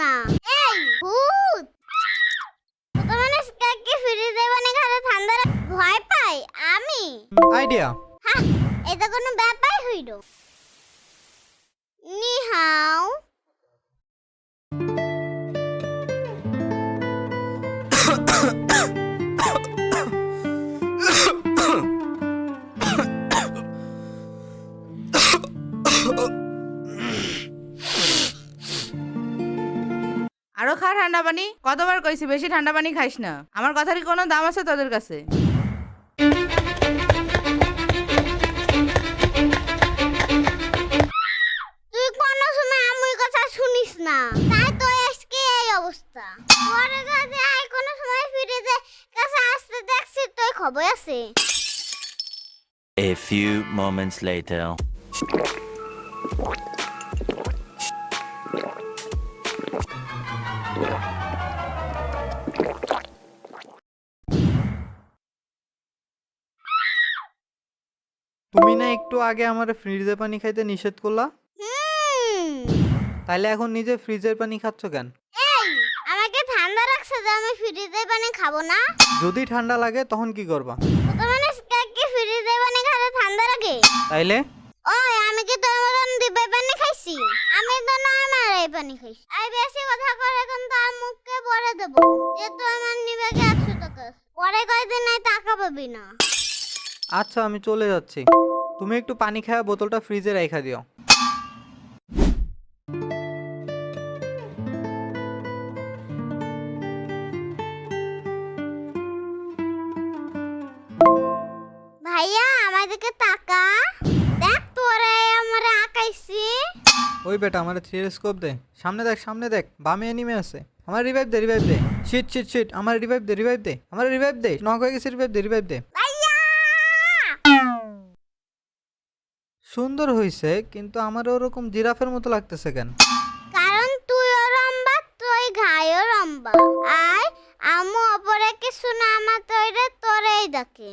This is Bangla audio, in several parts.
না। এই ভূত কত মানুষ কাকে ফ্রিজে বানিয়ে খালে ঠান্ডা ভয় পাই আমি। আইডিয়া। হ্যাঁ, এটা কোনো ব্যাপার হইল? নি হাও। আরো খা ঠান্ডা পানি। কতবার কইছি বেশি ঠান্ডা পানি খাইস না। আমার কথার কি কোনো দাম আছে তোদের কাছে? তুই কোনো সময় আমার কথা শুনিস না, তাই তো আজকে এই অবস্থা। পরে যদি আর কোনো সময় ফ্রিজে কাছে আসতে দেখছি তুই খবর আছে। A few moments later. তুমি না একটু আগে আমার ফ্রিজের পানি খাইতে নিষেধ করলা, তাইলে এখন নিজে ফ্রিজের পানি খাচ্ছ কেন? এই আমাকে ঠান্ডা রাখছে যে আমি ফ্রিজে পানি খাবো না। যদি ঠান্ডা লাগে তখন কি করবা? কত মানুষ কাকে ফ্রিজে পানি খালে ঠান্ডা লাগে? তাইলে ওই আমি কি তোর মতন দিবে পানি খাইছি? আমি তো নরমাল এই পানি খাইছি। আই বেশি কথা করে কিন্তু আর মুখকে পরে দেব যে তো আমার নিবে 100 টাকা। পরে কয়দিন নাই টাকা পাবি না। আচ্ছা আমি চলে যাচ্ছি, তুমি একটু পানি খাওয়া বোতলটা ফ্রিজে রেখা দিও। ভাইয়া আমাদেরকে টাকা দেখ, তোরে আমারে আকাইছি। ওই বেটা আমার থ্রিস্কোপ দে, সামনে দেখ সামনে দেখ, বামে এনিমে আছে। আমার রিভাইভ দে রিভাইভ দে। শিট শিট শিট, আমার রিভাইভ দে রিভাইভ দে, আমার রিভাইভ দে, নক হয়ে গেছে, রিভাইভ দে রিভাইভ দে। ভাইয়া সুন্দর হইছে, কিন্তু আমার ওরকম জিরাফের মতো লাগতেছে কেন? কারণ তুইও লম্বা, তুই ঘায়ও লম্বা। আর আমু অপরে কিছু না আমার তৈরে তোরেই ডাকে।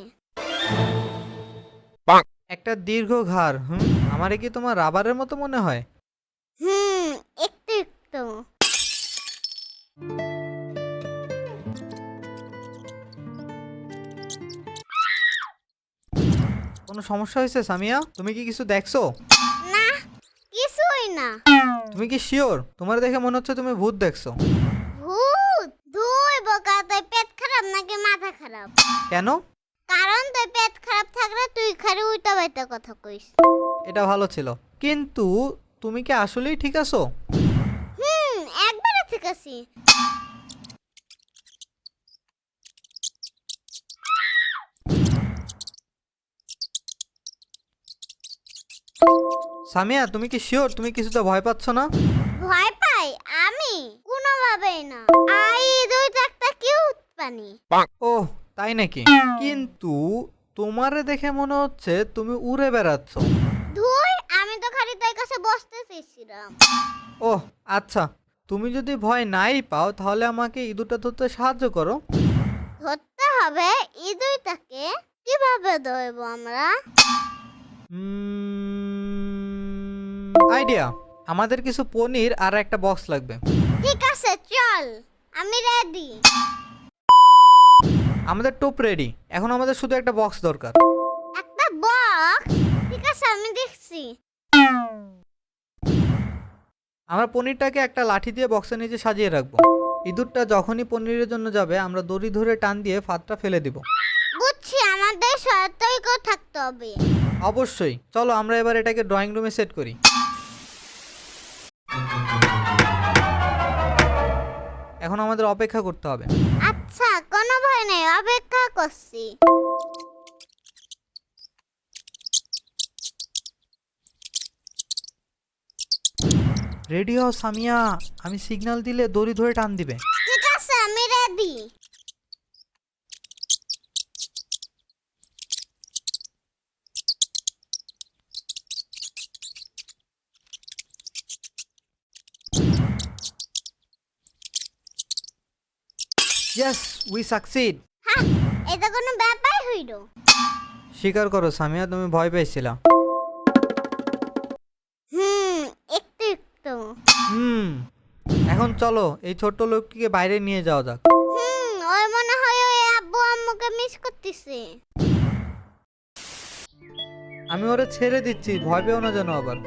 একটা দীর্ঘ ঘাড়, আমারে কি তোমার রাবারের মতো মনে হয়? একটু একটু। কোনো সমস্যা হয়েছে সামিয়া? তুমি কি কিছু দেখছো? না, কিছুই না। তুমি কি শিওর? তোমার দেখে মনে হচ্ছে তুমি ভূত দেখছো। ভূত? ধুই বোকা, তুই পেট খারাপ নাকি মাথা খারাপ? কেন? কারণ তুই পেট খারাপ থাকলে তুই খালি উল্টা পাল্টা কথা কইস। এটা ভালো ছিল, কিন্তু তুমি কি আসলেই ঠিক আছো? একবারে ঠিক আছি। সামিয়া তুমি কি শিওর তুমি কিছুতে ভয় পাচ্ছ না? ভয় পাই আমি? কোনোভাবেই না। আই দুই একটা কিউট পানি। ওহ তাই নাকি? কিন্তু তোমারে দেখে মনে হচ্ছে তুমি উড়ে বেড়াচ্ছ। ধুই, আমি তো খালি তোর কাছে বসতে চেয়েছিলাম। ওহ আচ্ছা, তুমি যদি ভয় নাই পাও তাহলে আমাকে ইঁদুরটা ধরতে সাহায্য করো। ধরতে হবে ইঁদুরটাকে? কিভাবে ধরবো আমরা? আইডিয়া, আমাদের কিছু পনির আর একটা বক্স লাগবে। ঠিক আছে চল, আমি রেডি। আমাদের টোপ রেডি, এখন আমাদের শুধু একটা বক্স দরকার। একটা বক্স? ঠিক আছে আমি দেখছি। আমরা পনিরটাকে একটা লাঠি দিয়ে বক্সের নিচে সাজিয়ে রাখবো। ইঁদুরটা যখনই পনিরের জন্য যাবে আমরা দড়ি ধরে টান দিয়ে ফাঁদটা ফেলে দিব। বুঝছি, আমাদের সতর্ক থাকতে হবে। অবশ্যই, চলো আমরা এবার এটাকে ড্রয়িং রুমে সেট করি। এখন আমাদের অপেক্ষা করতে হবে। আচ্ছা কোনো ভয় নেই, অপেক্ষা করছি। রেডি হও সামিয়া, আমি সিগন্যাল দিলে দড়ি ধরে টান দিবে। ঠিক আছে আমি রেডি। Yes we succeed. হ্যাঁ, এটা কোনো ব্যাপার হইল? স্বীকার করো সামিয়া, তুমি ভয় পেয়েছিলা। একটু একটু। এখন চলো এই ছোট্ট লোকটিকে বাইরে নিয়ে যাওয়া যাক। ওই মনে হয় ওই আব্বু আম্মুকে মিস করতেছে। আমি ওরে ছেড়ে দিচ্ছি, ভয় পেও না যেন আবার।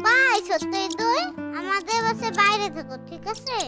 বাই সত্যি তুই আমাদের বাসে বাইরে থাকো, ঠিক আছে?